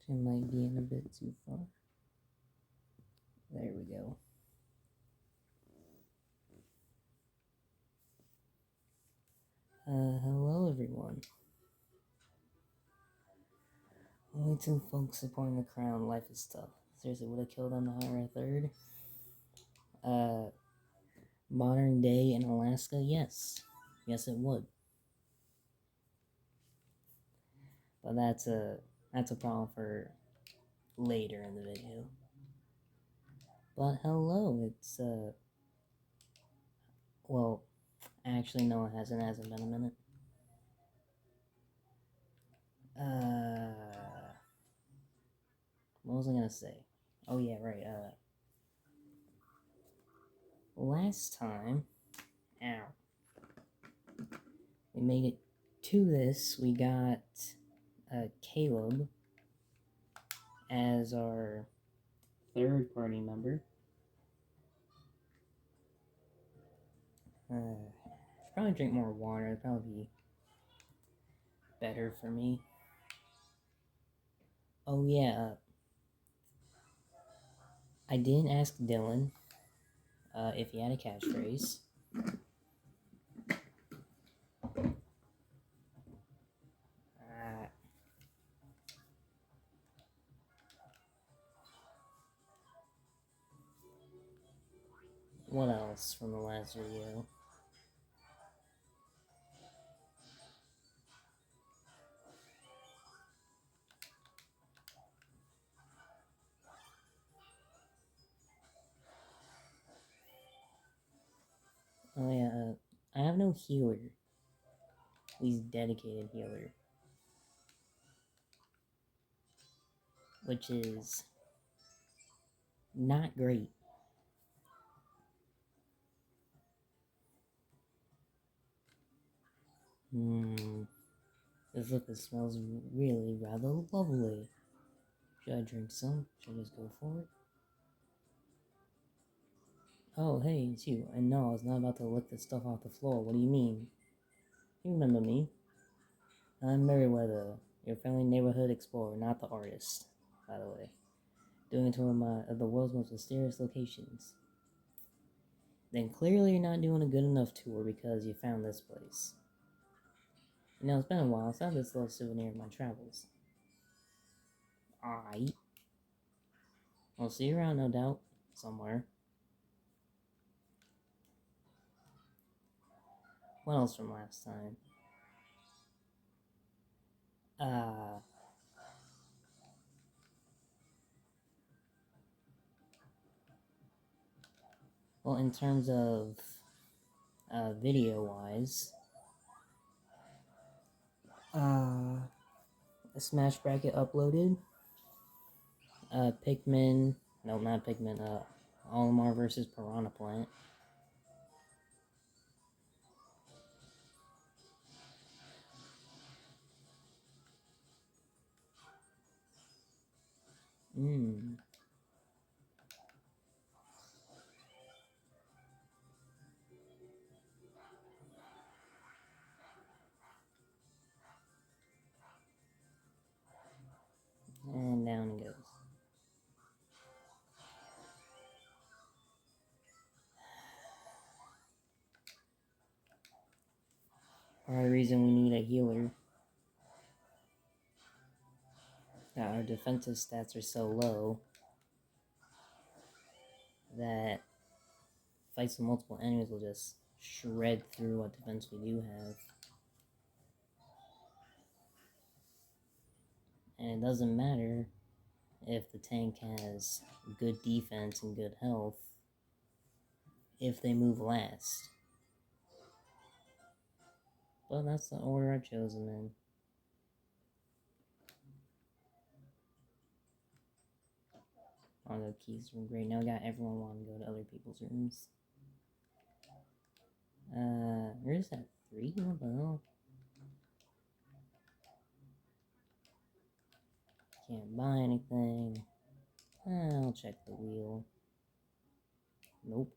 It might be in a bit too far. There we go. Hello everyone. Only two folks supporting the crown. Life is tough. Seriously, would have killed on the higher third. Modern day in Alaska, yes. Yes, it would. But that's a problem for later in the video. But hello, it's well, actually no, it hasn't been a minute. What was I gonna say? Oh yeah, right. Last time, we made it to this. We got Caleb as our third party member. Should probably drink more water. It'd probably be better for me. Oh yeah, I didn't ask Dylan if he had a catchphrase. What else from the last video? Oh yeah, I have no healer. He's dedicated healer. Which is not great. This liquid smells really rather lovely. Should I drink some? Should I just go for it? Oh, hey, it's you. And no, I was not about to lick this stuff off the floor. What do you mean? You remember me. I'm Meriwether, your friendly neighborhood explorer, not the artist, by the way. Doing a tour of the world's most mysterious locations. Then clearly you're not doing a good enough tour because you found this place. You know, it's been a while, so I have this little souvenir of my travels. Aight. I'll see you around, no doubt. Somewhere. What else from last time? Well, in terms of video-wise, a Smash bracket uploaded. Pikmin, no, not Pikmin, Olimar versus Piranha Plant. And down it goes. Part of the reason we need a healer. That our defensive stats are so low that fights with multiple enemies will just shred through what defense we do have. And it doesn't matter if the tank has good defense and good health if they move last. But that's the order I've chosen in. I'll go keys room. Great, now I got everyone wanting to go to other people's rooms. Where's that 3? What the hell? Can't buy anything. I'll check the wheel. Nope.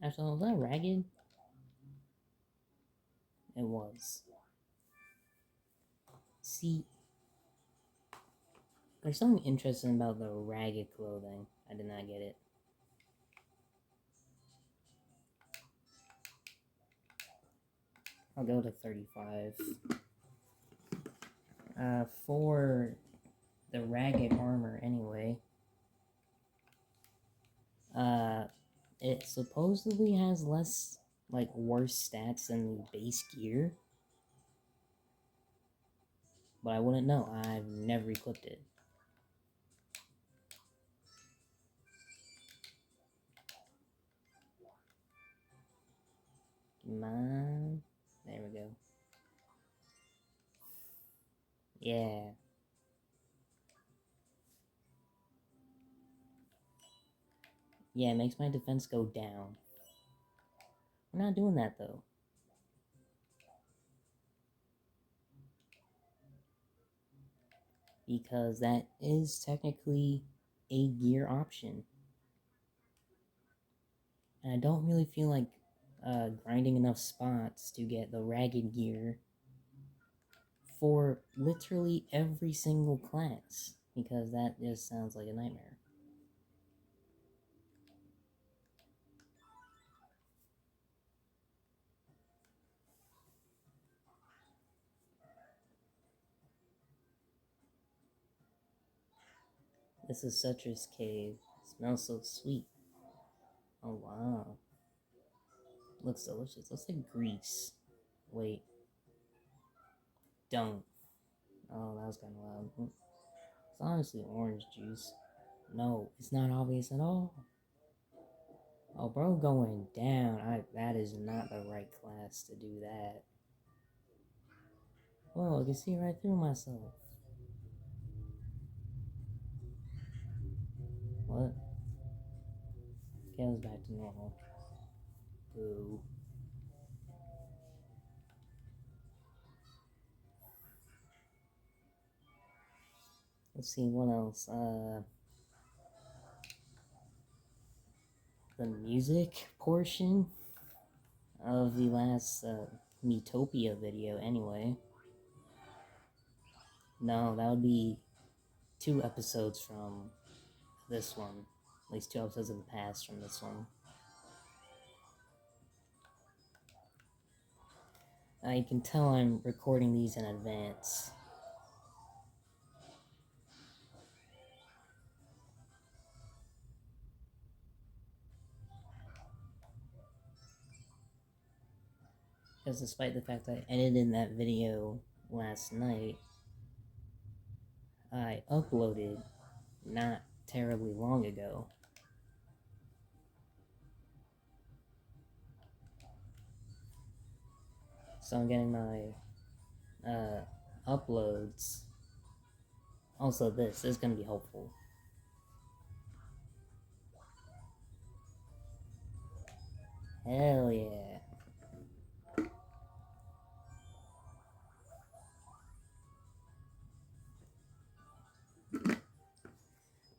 Actually, was that ragged? It was. See, there's something interesting about the ragged clothing. I did not get it. I'll go to 35. For the ragged armor, anyway. It supposedly has less, like, worse stats than the base gear. But I wouldn't know. I've never equipped it. Come on. There we go. Yeah. Yeah, it makes my defense go down. We're not doing that, though. Because that is technically a gear option. And I don't really feel like grinding enough spots to get the ragged gear for literally every single class. Because that just sounds like a nightmare. This is Sutra's cave. It smells so sweet. Oh wow. Looks delicious. Looks like grease. Wait. Don't. Oh, that was kind of loud. It's honestly orange juice. No, it's not obvious at all. Oh, bro, going down. That is not the right class to do that. Whoa, I can see right through myself. What? Kale's back to normal. Boo. Let's see, what else? The music portion of the last Miitopia video, anyway. No, that would be 2 episodes from this one. At least 2 episodes in the past from this one. You can tell I'm recording these in advance. Because despite the fact I edited that video last night, I uploaded not terribly long ago. So I'm getting my uploads. Also, this is going to be helpful. Hell yeah.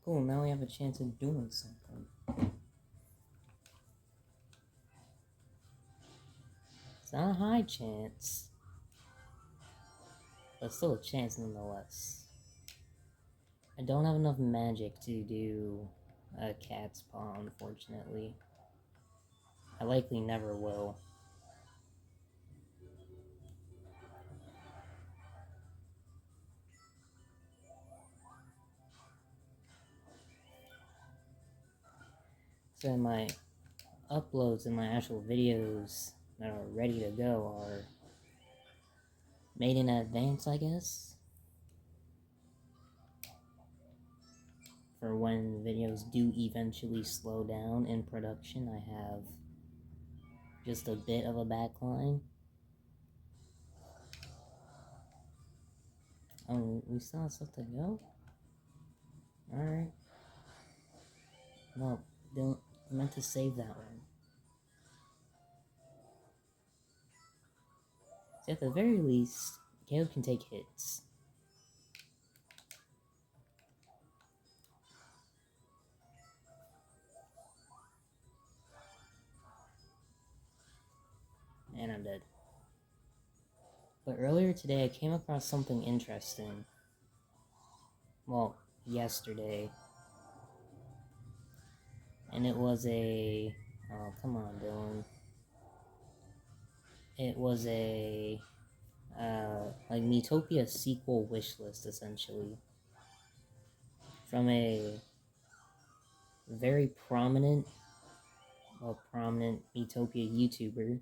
Cool, now we have a chance of doing something. It's not a high chance, but still a chance nonetheless. I don't have enough magic to do a cat's paw, unfortunately. I likely never will. So my uploads and my actual videos that are ready to go are made in advance, I guess. For when videos do eventually slow down in production, I have just a bit of a backline. Oh, we still have stuff to go? Alright. No, don't. I meant to save that one. So at the very least, Caleb can take hits. And I'm dead. But earlier today, I came across something interesting. Well, yesterday. And it was a... Oh, come on, Dylan. It was a... like Miitopia sequel wish list, essentially. From a very prominent Miitopia YouTuber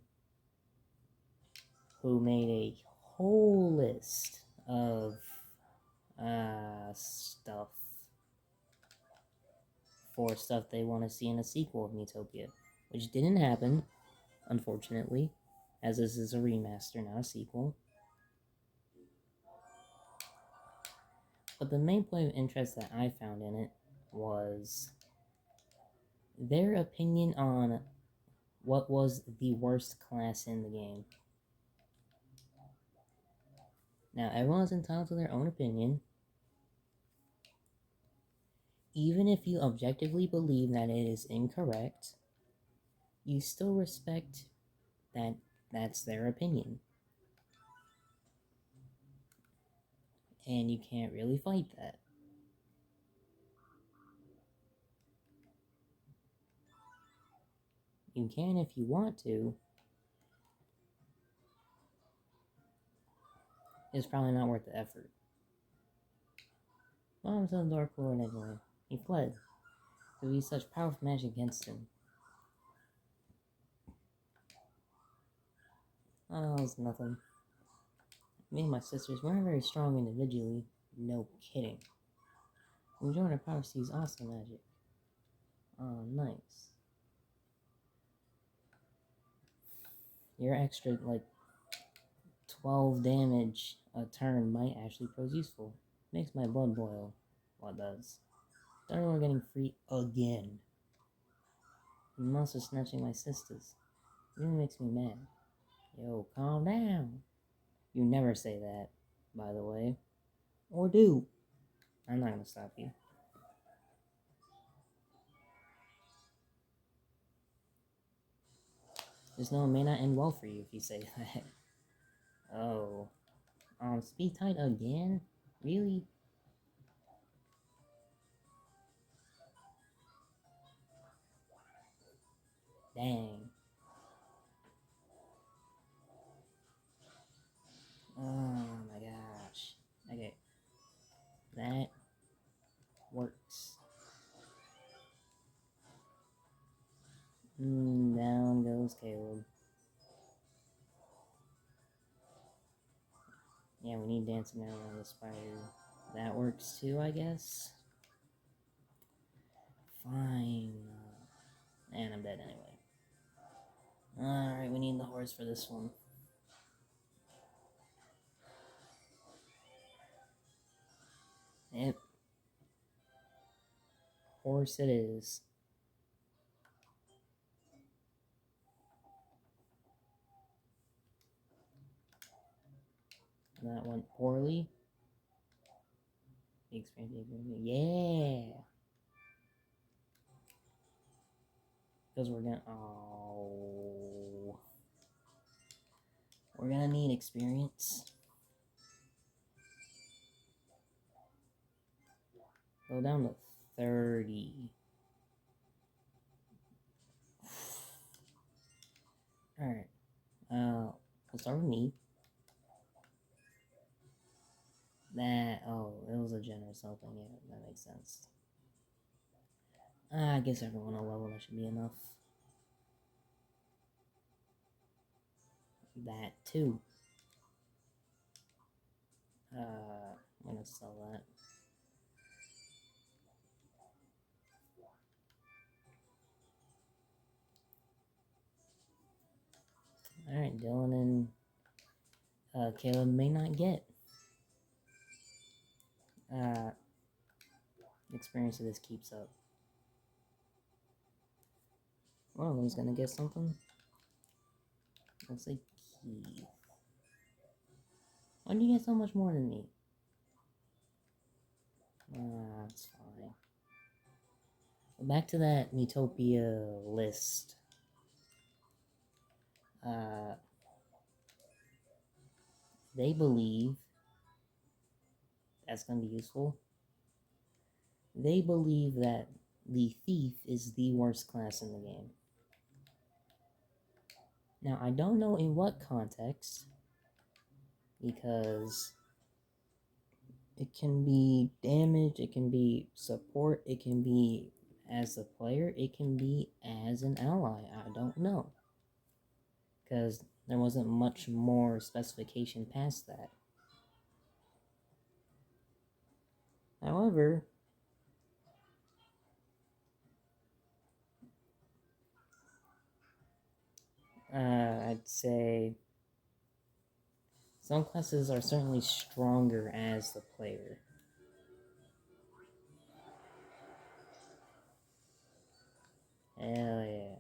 who made a whole list of stuff for stuff they want to see in a sequel of Miitopia, which didn't happen, unfortunately, as this is a remaster, not a sequel. But the main point of interest that I found in it was their opinion on what was the worst class in the game. Now, everyone's entitled to their own opinion. Even if you objectively believe that it is incorrect, you still respect that that's their opinion. And you can't really fight that. You can if you want to. It's probably not worth the effort. Well, I'm so Dark Lord anyway. He fled. There would be such powerful magic against him. Oh, it's nothing. Me and my sisters weren't very strong individually. No kidding. We joined our power to use awesome magic. Oh, nice. Your extra, like, 12 damage a turn might actually prove useful. Makes my blood boil. Well, it does. We're getting free again. The monster snatching my sisters. It really makes me mad. Yo, calm down. You never say that, by the way. Or do. I'm not gonna stop you. Just know it may not end well for you if you say that. Oh. Speed tight again? Really? Dang. Oh my gosh. Okay. That works. Down goes Caleb. Yeah, we need dancing around the spider. That works too, I guess. Fine. And I'm dead anyway. Alright, we need the horse for this one. Yep. Horse it is. That went poorly. Yeah! Because we're gonna... Oh... We're gonna need experience. Go down to 30. Alright. We'll start with me. Oh, it was a generous helping. Yeah, that makes sense. I guess everyone on level, that should be enough. That too. I'm gonna sell that. Alright, Dylan and Caleb may not get experience if this keeps up. One of them's gonna get something. Looks like Keith. Why do you get so much more than me? That's fine. But back to that Miitopia list. they believe that's going to be useful. They believe that the thief is the worst class in the game. Now, I don't know in what context, because it can be damage, it can be support, it can be as a player, it can be as an ally. I don't know, because there wasn't much more specification past that. However, I'd say some classes are certainly stronger as the player. Hell yeah.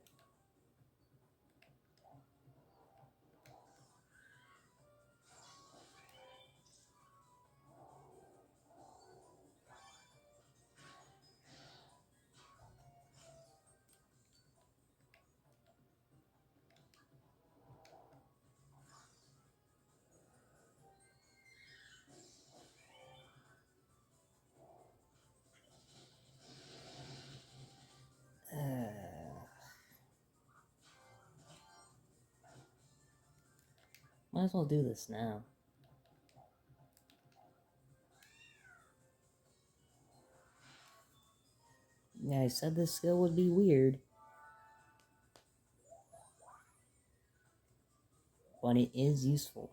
Might as well do this now. Yeah, I said this skill would be weird, but it is useful.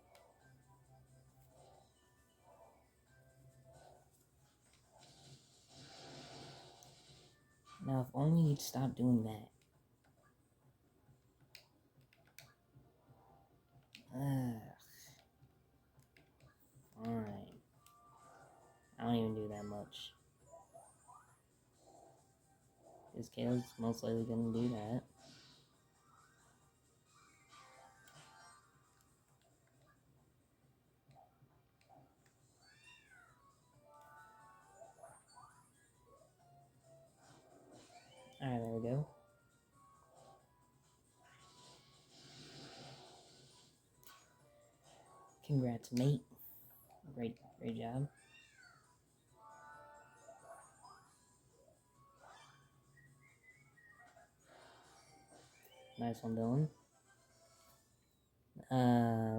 Now, if only you'd stop doing that. Fine. I don't even do that much. Because Kale's most likely gonna do that. Alright, there we go. Congrats, mate. Great job. Nice one, Dylan.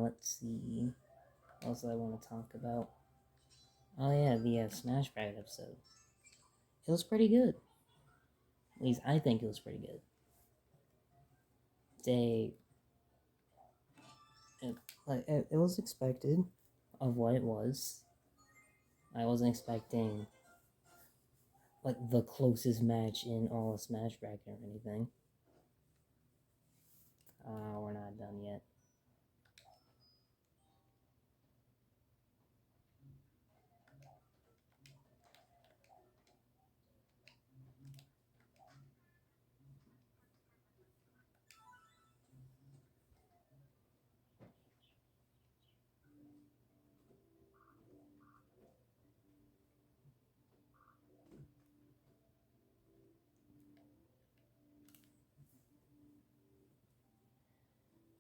Let's see. What else do I want to talk about? Oh yeah, the Smash Bracket episode. It was pretty good. At least I think it was pretty good. It was expected of what it was. I wasn't expecting like the closest match in all of Smash Bracket or anything. We're not done yet.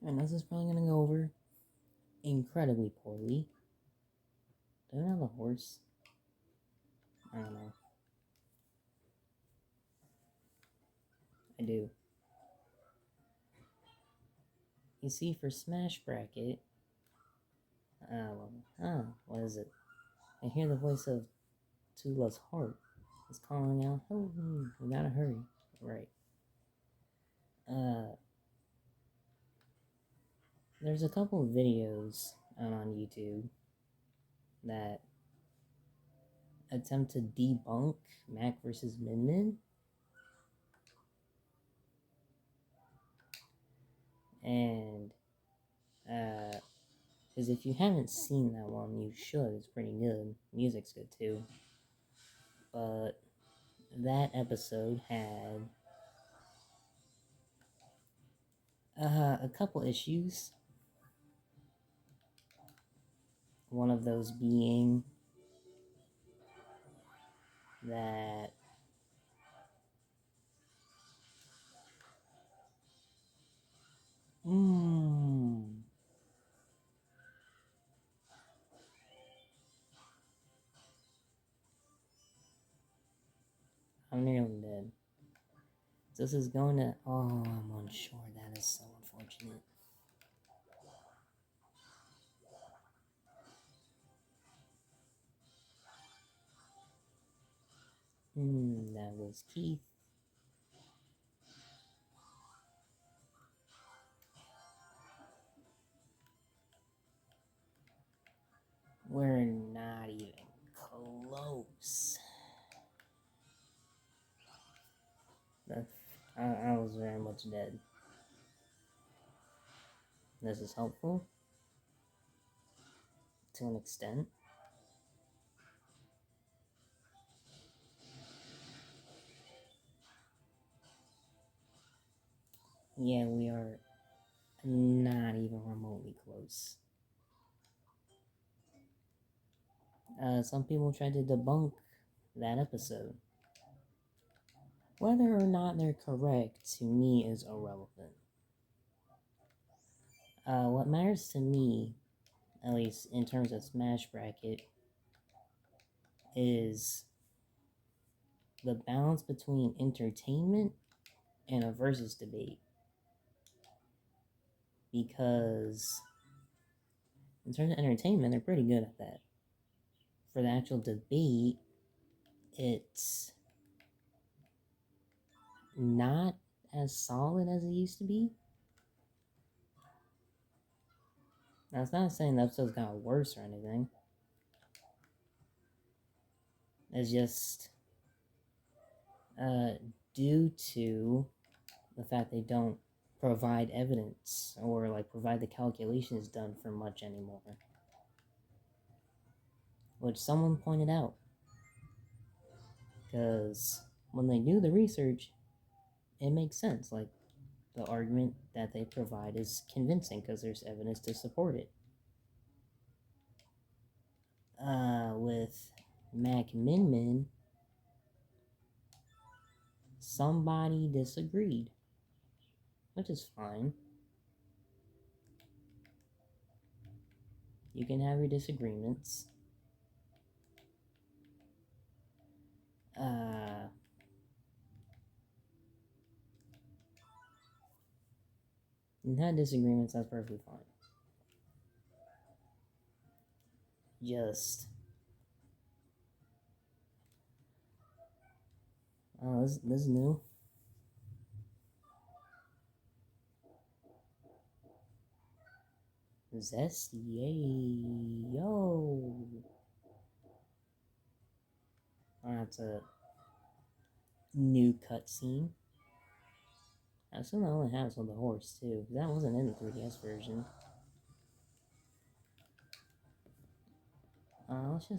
And this is probably gonna go over incredibly poorly. Do I have a horse? I don't know. I do. You see, for Smash Bracket, what is it? I hear the voice of Tula's heart. It's calling out, oh, we gotta hurry. Right. There's a couple of videos out on YouTube that attempt to debunk Mac versus Min Min. And, because if you haven't seen that one, you should. It's pretty good. Music's good too. But that episode had a couple issues. One of those being that this is going to... Oh, I'm unsure. That is so unfortunate. That was Keith. We're not even close. I was very much dead. This is helpful. To an extent. Yeah, we are not even remotely close. Some people tried to debunk that episode. Whether or not they're correct, to me, is irrelevant. What matters to me, at least in terms of Smash Bracket, is the balance between entertainment and a versus debate. Because in terms of entertainment, they're pretty good at that. For the actual debate, it's not as solid as it used to be. Now, it's not saying the episode's got worse or anything. It's just due to the fact they don't provide evidence or like provide the calculations done for much anymore. Which someone pointed out. Because when they do the research, it makes sense. Like, the argument that they provide is convincing because there's evidence to support it. With Mac Min Min, somebody disagreed, which is fine. You can have your disagreements. You had disagreements, that's perfectly fine. Just... Oh, this is new. Zesty, yay, yo! Oh, that's a new cutscene. I assume that only has on the horse too. That wasn't in the 3DS version. Let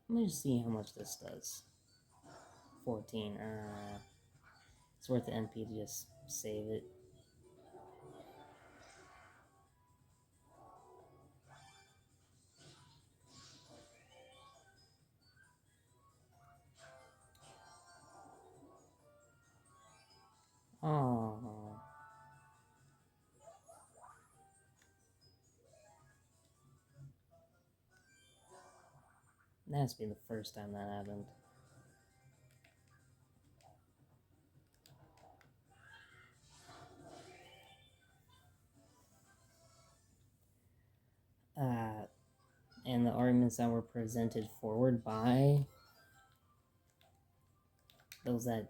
me just see how much this does. 14. It's worth the MP to just save it. Oh. That has to be the first time that happened. And the arguments that were presented forward by those that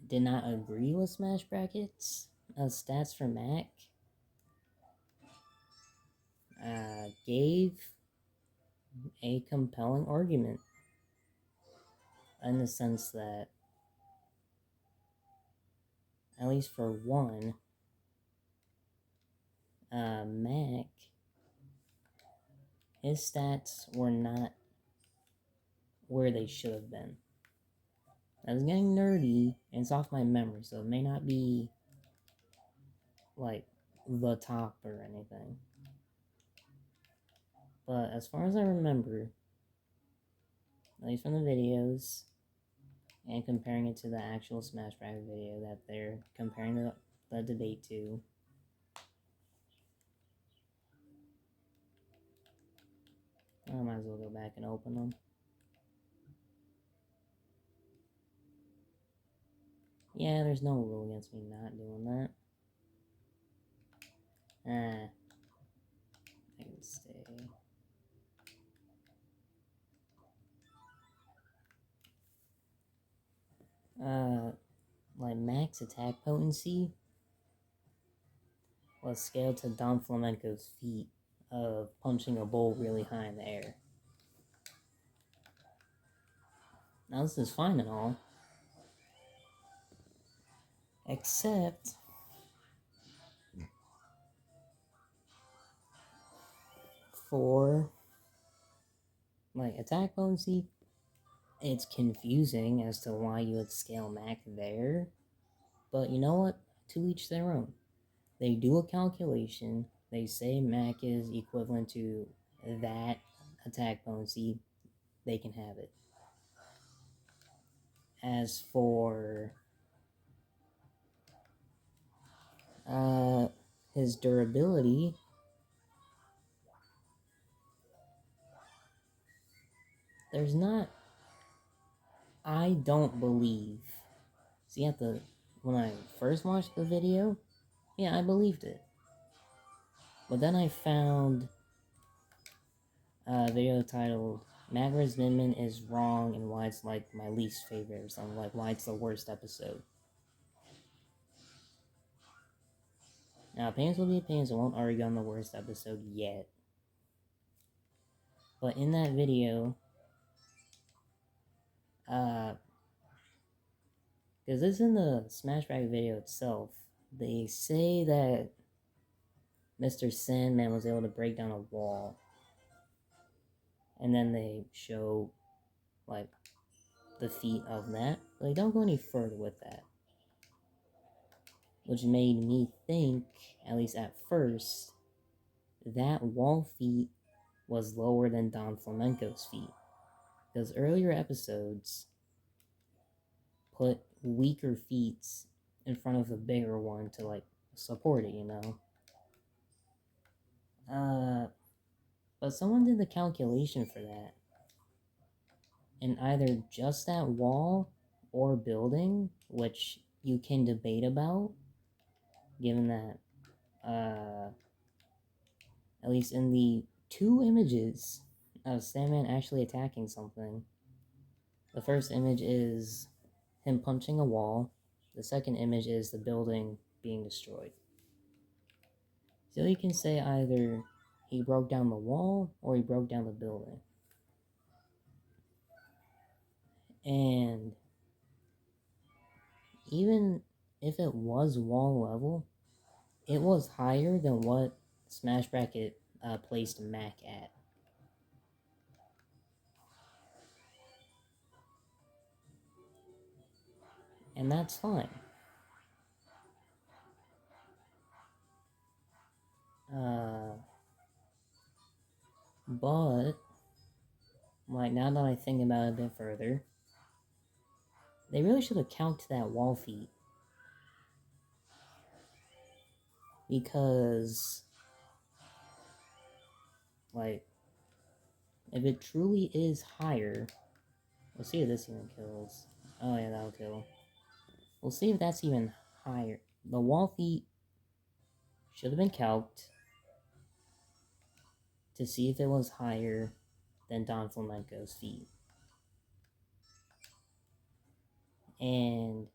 did not agree with Smash Brackets stats for Mac gave a compelling argument in the sense that, at least for one, Mac, his stats were not where they should have been. I was getting nerdy, and it's off my memory, so it may not be like the top or anything. But as far as I remember, at least from the videos, and comparing it to the actual Smash Bracket video that they're comparing the debate to, I might as well go back and open them. Yeah, there's no rule against me not doing that. I can stay. My max attack potency was scaled to Don Flamenco's feat of punching a bull really high in the air. Now this is fine and all, except for like attack potency. It's confusing as to why you would scale Mac there, but you know what? To each their own. They do a calculation. They say Mac is equivalent to that attack potency. They can have it. As for his durability, there's not. I don't believe. See, when I first watched the video, yeah, I believed it. But then I found a video titled Magara's Amendment is wrong and why it's like my least favorite or something, like why it's the worst episode. Now, opinions will be opinions. I won't argue on the worst episode yet. But in that video, because it's in the Smashback video itself, they say that Mr. Sandman was able to break down a wall. And then they show, like, the feat of that. But they don't go any further with that. Which made me think, at least at first, that wall feat was lower than Don Flamenco's feat. Because earlier episodes put weaker feats in front of a bigger one to, like, support it, you know? But someone did the calculation for that. And either just that wall or building, which you can debate about, given that, at least in the 2 images of Sandman actually attacking something, the first image is him punching a wall, the second image is the building being destroyed. So you can say either he broke down the wall or he broke down the building. And even if it was wall level, it was higher than what Smash Bracket placed Mac at. And that's fine. But, like, now that I think about it a bit further, they really should have counted that wall feat. Because, like, if it truly is higher, we'll see if this even kills. Oh yeah, that'll kill. We'll see if that's even higher. The wall feat should have been calced to see if it was higher than Don Flamenco's feat. And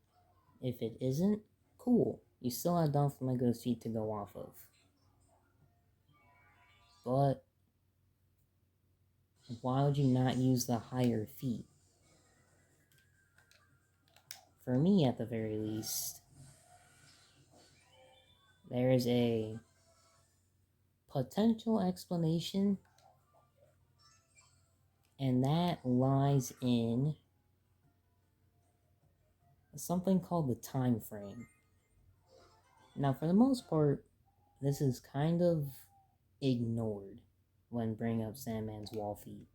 if it isn't, cool. You still have Don Flamenco's feat to go off of. But why would you not use the higher feat? For me, at the very least, there is a potential explanation, and that lies in something called the time frame. Now, for the most part, this is kind of ignored when bringing up Sandman's wall feat.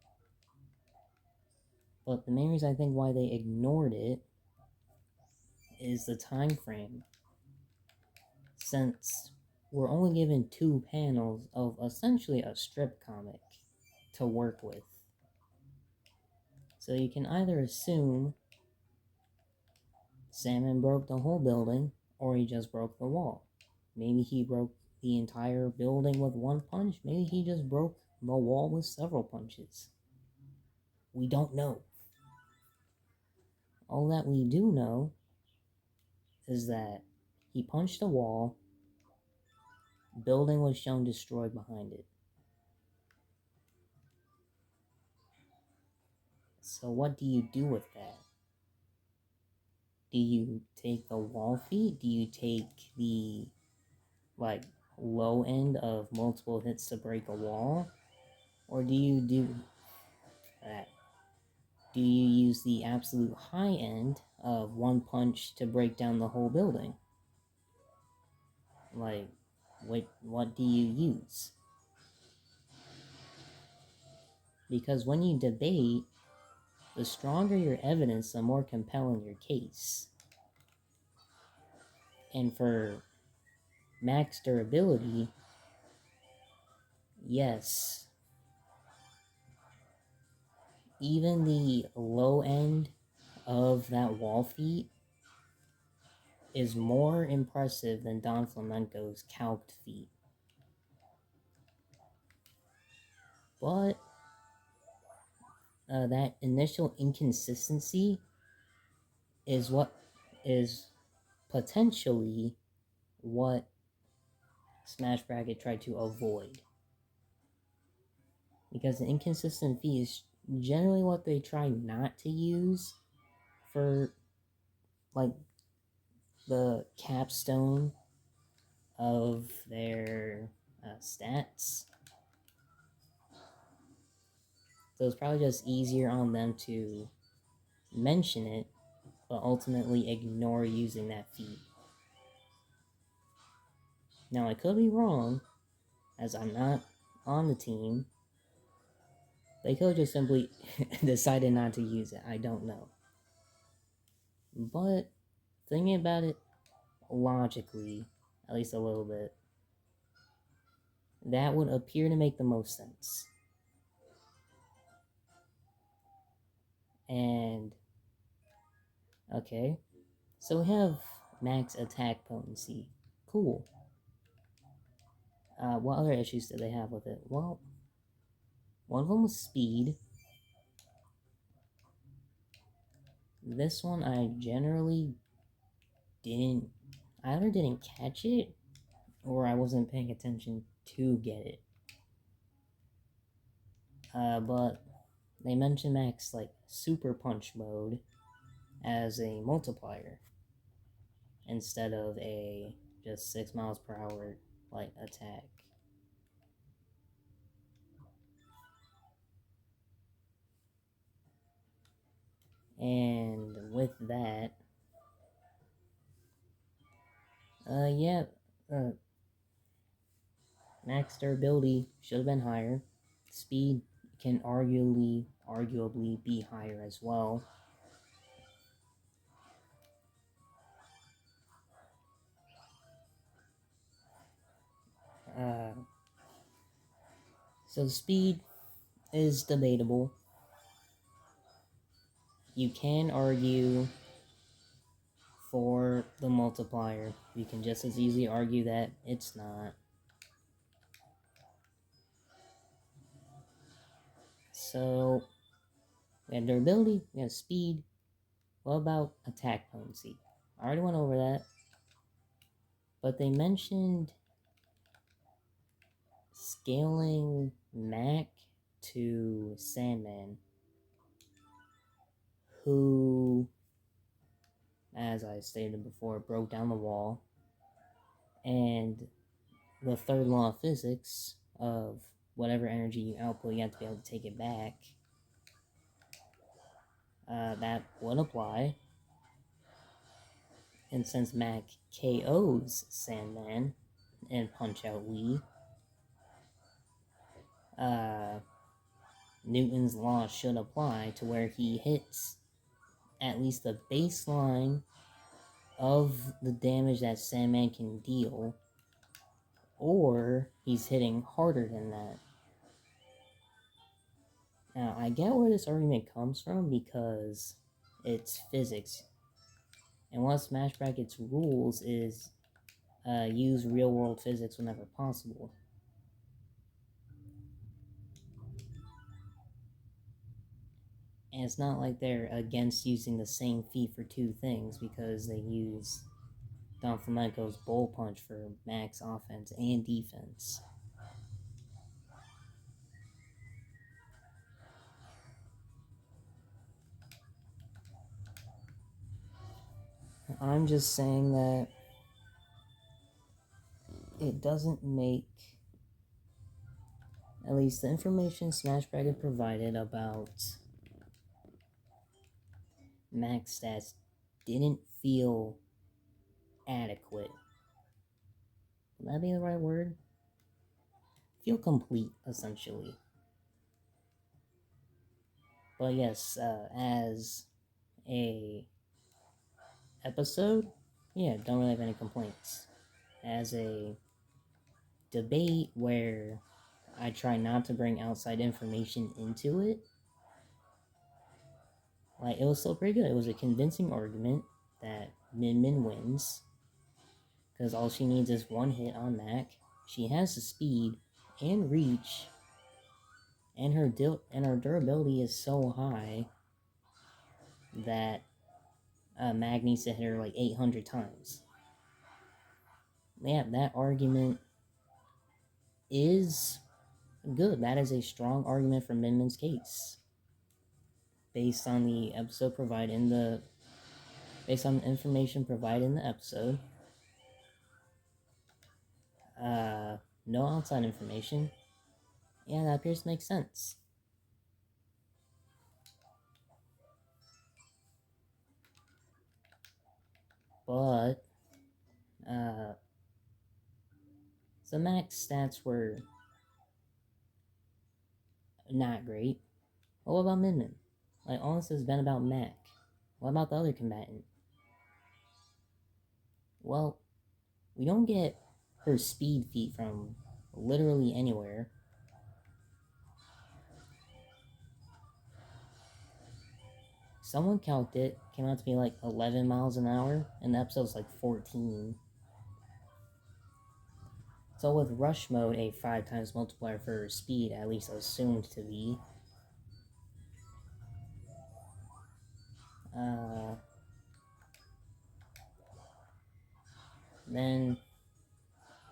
But the main reason I think why they ignored it is the time frame. Since we're only given 2 panels of essentially a strip comic to work with. So you can either assume Sandman broke the whole building, or he just broke the wall. Maybe he broke the entire building with one punch. Maybe he just broke the wall with several punches. We don't know. All that we do know is that he punched the wall, building was shown destroyed behind it. So what do you do with that? Do you take the wall feat? Do you take the like low end of multiple hits to break a wall? Or do you do that? Do you use the absolute high end of one punch to break down the whole building? Like, what do you use? Because when you debate, the stronger your evidence, the more compelling your case. And for max durability, yes, even the low end of that wall feat is more impressive than Don Flamenco's calced feat. But that initial inconsistency is what is potentially what Smash Bracket tried to avoid. Because the inconsistent feat is generally what they try not to use for like the capstone of their stats. So it's probably just easier on them to mention it, but ultimately ignore using that feat. Now, I could be wrong, as I'm not on the team. They could just simply decided not to use it. I don't know. But thinking about it logically, at least a little bit, that would appear to make the most sense. And okay, so we have max attack potency. Cool. What other issues did they have with it? Well, one of them was speed. This one I generally didn't, I either didn't catch it or I wasn't paying attention to get it. But they mentioned max like super punch mode as a multiplier instead of a just 6 miles per hour like attack. And with that, yeah, max durability should have been higher. Speed can arguably be higher as well. Uh, so speed is debatable. You can argue for the multiplier. You can just as easily argue that it's not. So, we have durability, we have speed. What about attack potency? I already went over that. But they mentioned scaling Mac to Sandman, who, as I stated before, broke down the wall. And the third law of physics of whatever energy you output, you have to be able to take it back. That would apply. And since Mac KOs Sandman and Punch Out Lee, Newton's law should apply to where he hits at least the baseline of the damage that Sandman can deal, or he's hitting harder than that. Now, I get where this argument comes from because it's physics. And one of Smash Bracket's rules is use real world physics whenever possible. And it's not like they're against using the same feat for two things, because they use Don Flamenco's Bull Punch for max offense and defense. I'm just saying that it doesn't make, at least the information Smash Bracket provided about max stats didn't feel adequate. Would that be the right word? Feel complete, essentially. But yes, as a episode, yeah, don't really have any complaints. As a debate where I try not to bring outside information into it, like, it was still pretty good. It was a convincing argument that Min Min wins, because all she needs is one hit on Mac. She has the speed and reach, and her durability is so high that Mac needs to hit her like 800 times. Yeah, that argument is good. That is a strong argument for Min Min's case, based on the episode provided in the, based on the information provided in the episode. No outside information. Yeah, that appears to make sense. But the max stats were not great. But what about Min Min? Like, all this has been about Mac. What about the other combatant? Well, we don't get her speed feat from literally anywhere. Someone counted it, came out to be like 11 miles an hour, and the episode's like 14. So with rush mode, a 5 times multiplier for her speed, at least assumed to be. Then,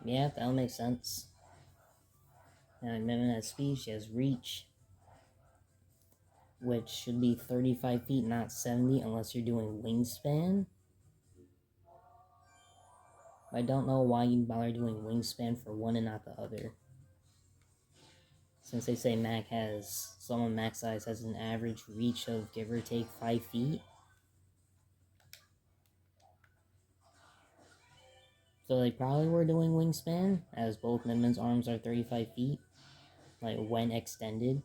yeah, that'll make sense. Now, Min Min has speed, she has reach, which should be 35 feet, not 70, unless you're doing wingspan. I don't know why you bother doing wingspan for one and not the other. Since they say someone max size has an average reach of give or take 5 feet. So they probably were doing wingspan, as both Min Min's arms are 35 feet, like when extended.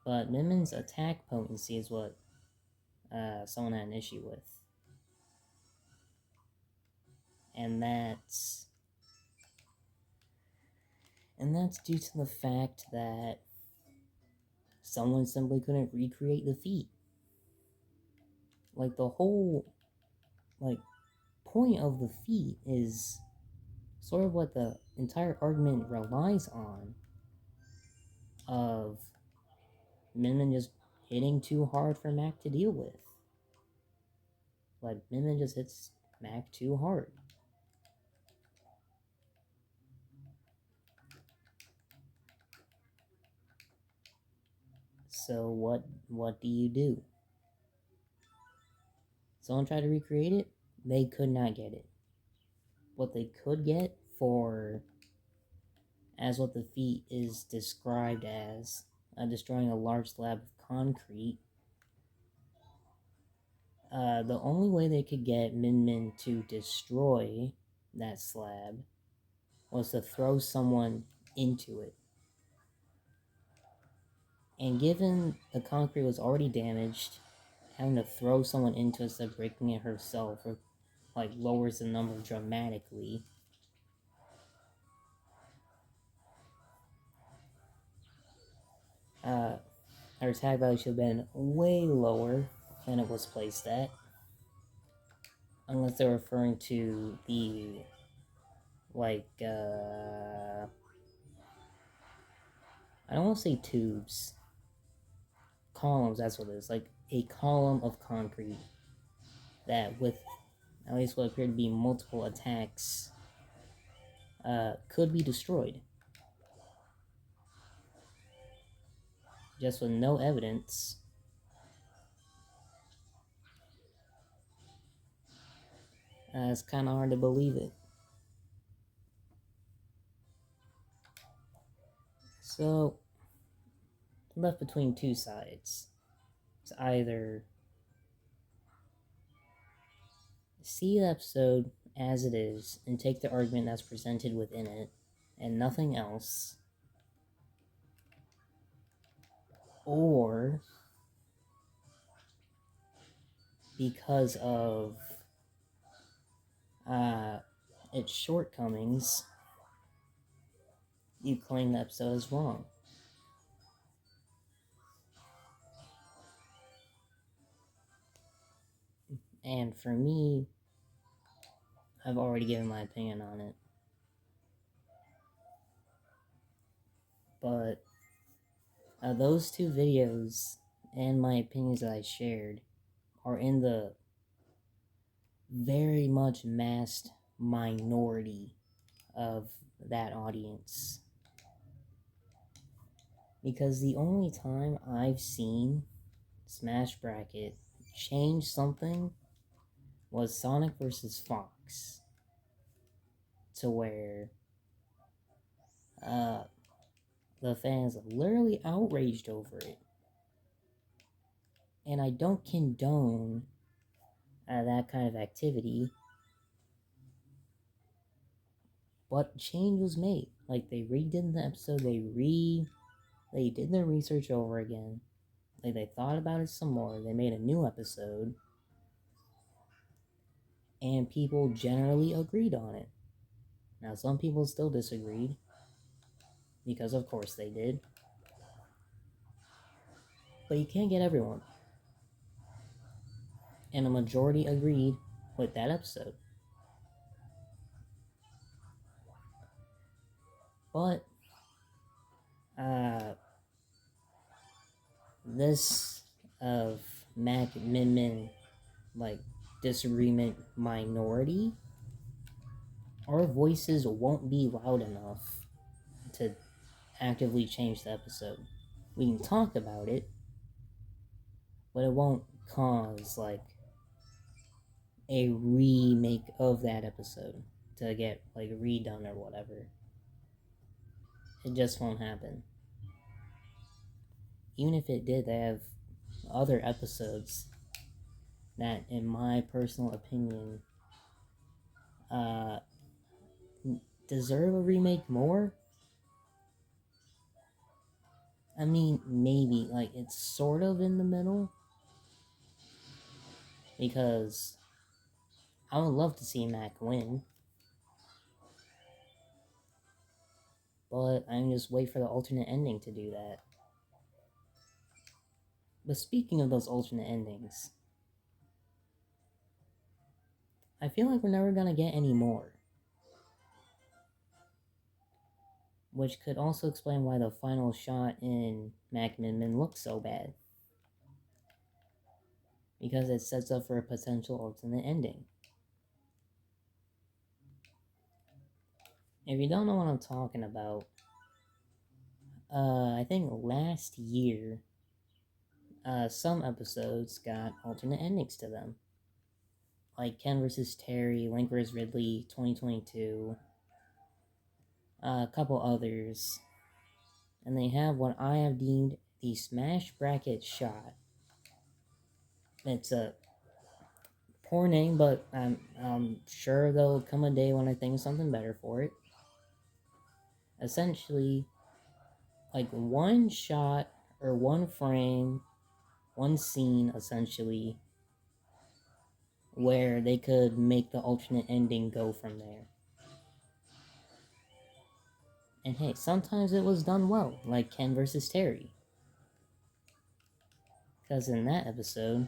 But Min Min's attack potency is what someone had an issue with. And that's due to the fact that someone simply couldn't recreate the feat. Like, the whole point of the feat is sort of what the entire argument relies on, of Min Min just hitting too hard for Mac to deal with. Like, Min Min just hits Mac too hard. So what do you do? Someone tried to recreate it, they could not get it. What they could get for, as what the feat is described as, destroying a large slab of concrete, the only way they could get Min Min to destroy that slab was to throw someone into it. And given the concrete was already damaged, having to throw someone into it instead of breaking it herself, lowers the number dramatically. Her tag value should have been way lower than it was placed at. Unless they're referring to the, like, I don't want to say tubes. Columns, that's what it is. Like, a column of concrete that, with at least what appeared to be multiple attacks, could be destroyed. Just with no evidence. It's kind of hard to believe it. So, left between two sides. It's either see the episode as it is and take the argument that's presented within it and nothing else, or because of its shortcomings, you claim the episode is wrong. And for me, I've already given my opinion on it. But those two videos and my opinions that I shared are in the very much masked minority of that audience. Because the only time I've seen Smash Bracket change something was Sonic vs. Fox. To where the fans literally outraged over it. And I don't condone that kind of activity. But change was made. Like, they redid the episode, they did their research over again. Like, they thought about it some more, they made a new episode, and people generally agreed on it. Now, some people still disagreed, because of course they did. But you can't get everyone. And a majority agreed with that episode. But, this of Mac Min, like, disagreement minority, our voices won't be loud enough to actively change the episode. We can talk about it, but it won't cause, like, a remake of that episode to get, like, redone or whatever. It just won't happen. Even if it did, they have other episodes that, in my personal opinion, deserve a remake more. I mean, maybe, like, it's sort of in the middle. Because I would love to see Mac win. But I'm just waiting for the alternate ending to do that. But speaking of those alternate endings, I feel like we're never gonna get any more. Which could also explain why the final shot in Mac Min looks so bad. Because it sets up for a potential alternate ending. If you don't know what I'm talking about, I think last year, some episodes got alternate endings to them. Like Ken vs. Terry, Link vs. Ridley, 2022, a couple others. And they have what I have deemed the Smash Bracket shot. It's a poor name, but I'm sure there'll come a day when I think of something better for it. Essentially, like one shot or one frame, one scene, essentially, where they could make the alternate ending go from there. And hey, sometimes it was done well, like Ken vs. Terry. Because in that episode,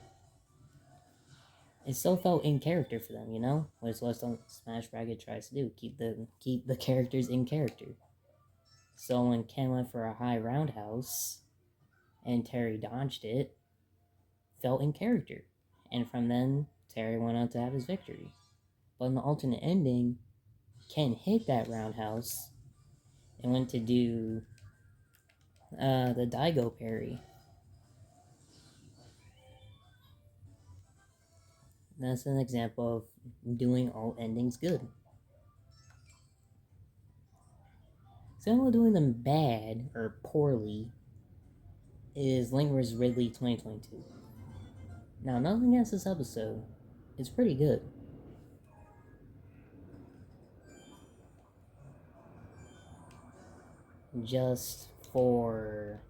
it still felt in character for them, you know? Which is what Smash Bracket tries to do, keep the characters in character. So when Ken went for a high roundhouse and Terry dodged it, felt in character. And from then, Terry went on to have his victory. But in the alternate ending, Ken hit that roundhouse and went to do the Daigo parry. That's an example of doing all endings good. Example of doing them bad or poorly is Link vs. Ridley 2022. Now, nothing against this episode. It's pretty good. Just for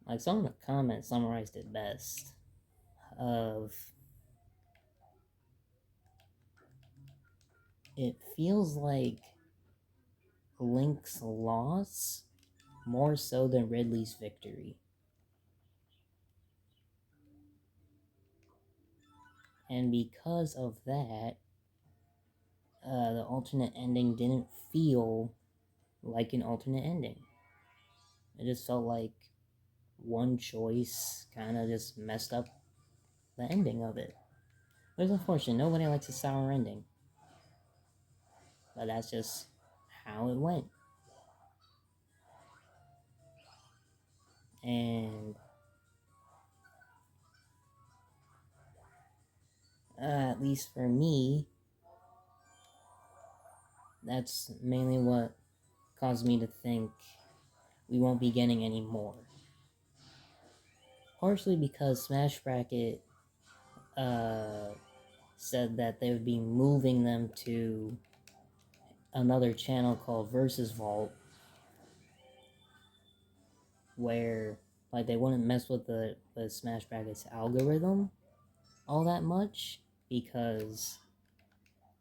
like some of the comments summarized it best of it feels like Link's loss more so than Ridley's victory. And because of that, the alternate ending didn't feel like an alternate ending. It just felt like one choice kind of just messed up the ending of it. It was unfortunate. Nobody likes a sour ending. But that's just how it went. And at least for me, that's mainly what caused me to think we won't be getting any more. Partially because Smash Bracket said that they would be moving them to another channel called Versus Vault, where like they wouldn't mess with the Smash Bracket's algorithm all that much because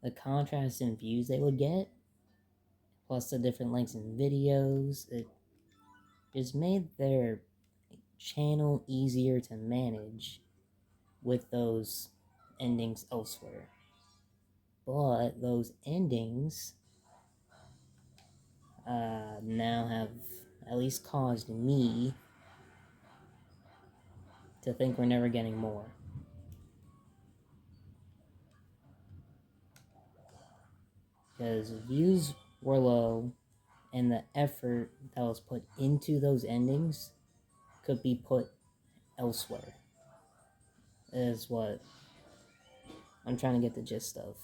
the contrast in views they would get, plus the different lengths in videos, it just made their channel easier to manage with those endings elsewhere. But those endings now have at least caused me to think we're never getting more. Because views were low, and the effort that was put into those endings could be put elsewhere, is what I'm trying to get the gist of.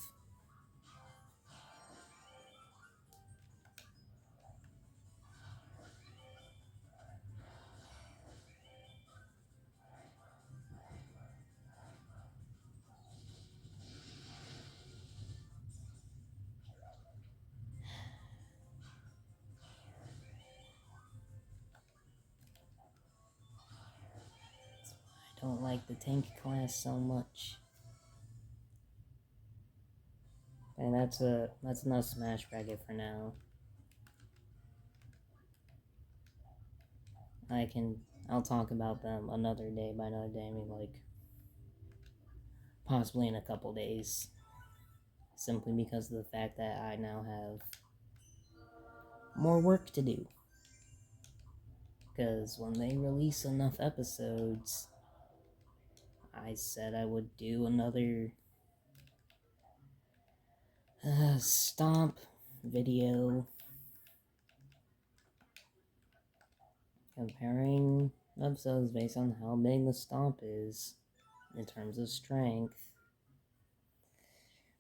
I don't like the tank class so much. And that's enough Smash Bracket for now. I'll talk about them another day. By another day, I mean like possibly in a couple days. Simply because of the fact that I now have more work to do. Because when they release enough episodes, I said I would do another stomp video comparing episodes based on how big the stomp is in terms of strength.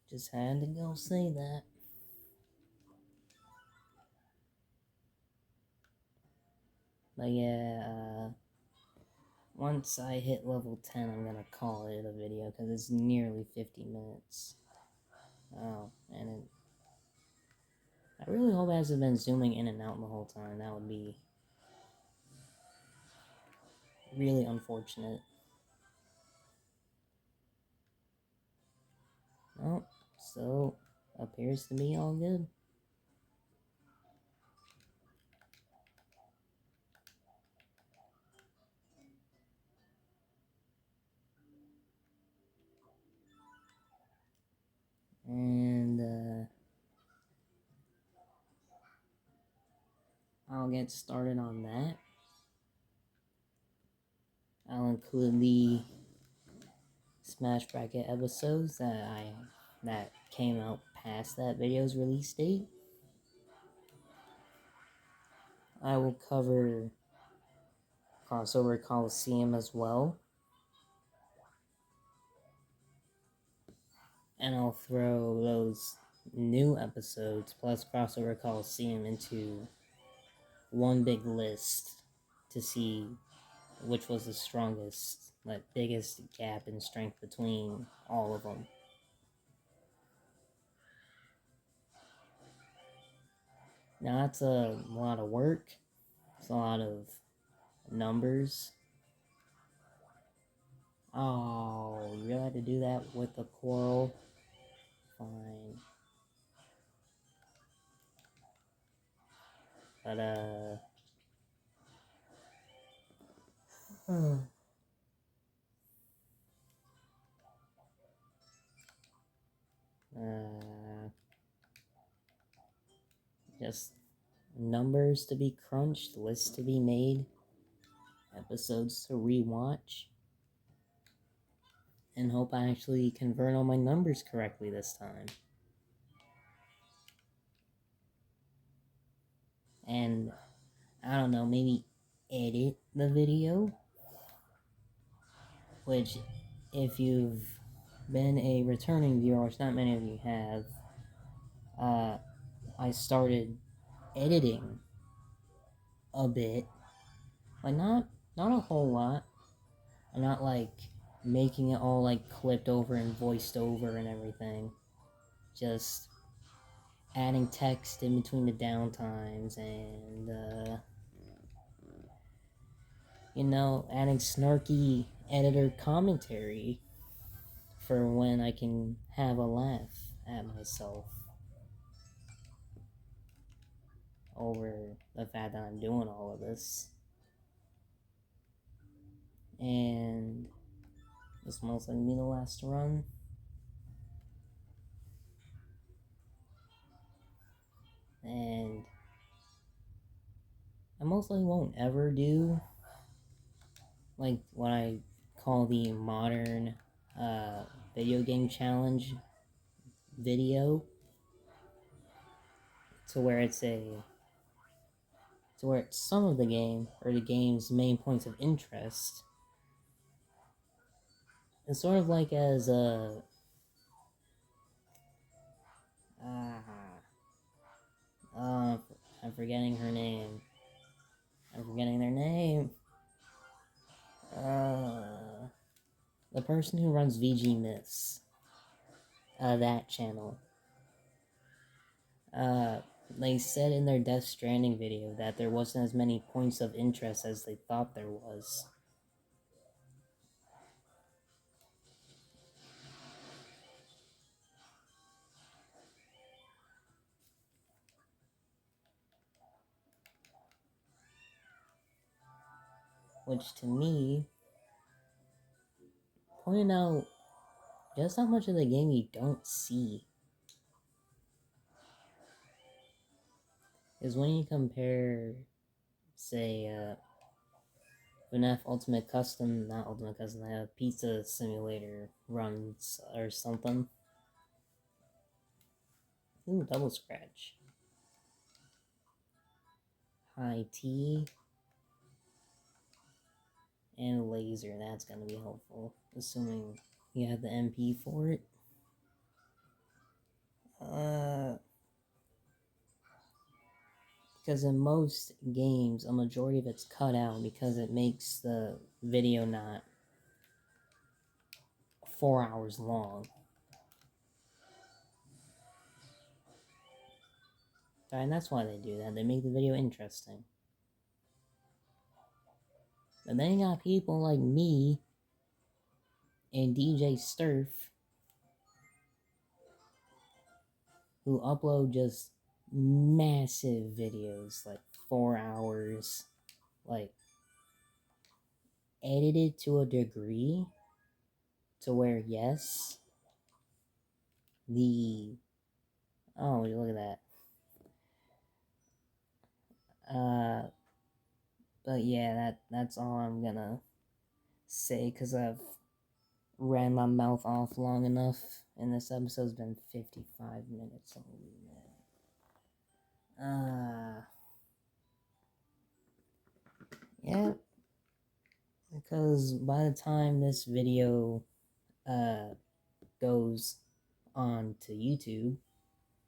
Just had to go say that. But yeah, once I hit level 10, I'm gonna call it a video because it's nearly 50 minutes. Oh, and I really hope it hasn't been zooming in and out the whole time. That would be really unfortunate. Oh, so appears to be all good. get started on that. I'll include the Smash Bracket episodes that came out past that video's release date. I will cover Crossover Coliseum as well. And I'll throw those new episodes plus Crossover Coliseum into one big list to see which was the strongest, like biggest gap in strength between all of them. Now that's a lot of work. It's a lot of numbers. Oh, you really had to do that with the coral? Fine. But, just numbers to be crunched, lists to be made, episodes to rewatch, and hope I actually convert all my numbers correctly this time. And, I don't know, maybe edit the video, which, if you've been a returning viewer, which not many of you have, I started editing a bit, like not a whole lot. I'm not like making it all like clipped over and voiced over and everything. Just adding text in between the downtimes and adding snarky editor commentary for when I can have a laugh at myself over the fact that I'm doing all of this. And this most likely be the last run. And I most likely won't ever do like what I call the modern video game challenge video, to where it's some of the game or the game's main points of interest. It's sort of like as I'm forgetting her name. I'm forgetting their name. The person who runs VG Myths, that channel. They said in their Death Stranding video that there wasn't as many points of interest as they thought there was. Which to me, pointing out just how much of the game you don't see. Is when you compare, say, FNAF Ultimate Custom, not Ultimate Custom, they have Pizza Simulator runs or something. Ooh, double scratch. High T. And laser, that's gonna be helpful. Assuming you have the MP for it. Because in most games, a majority of it's cut out because it makes the video not 4 hours long. And that's why they do that. They make the video interesting. But then you got people like me and DJ Sturf who upload just massive videos, like 4 hours, like edited to a degree to where, yes, oh, look at that. Uh, but yeah, that's all I'm gonna say because I've ran my mouth off long enough, and this episode's been 55 minutes. Holy man. Yeah, because by the time this video uh goes on to YouTube,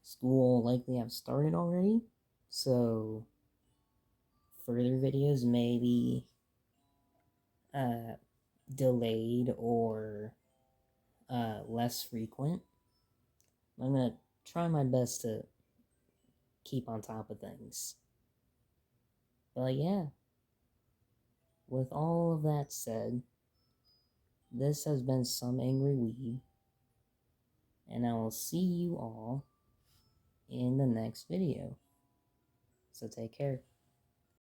school will likely have started already. So further videos may be uh delayed or less frequent. I'm gonna try my best to keep on top of things. But yeah, with all of that said, this has been Some Angry Weeb, and I will see you all in the next video. So take care.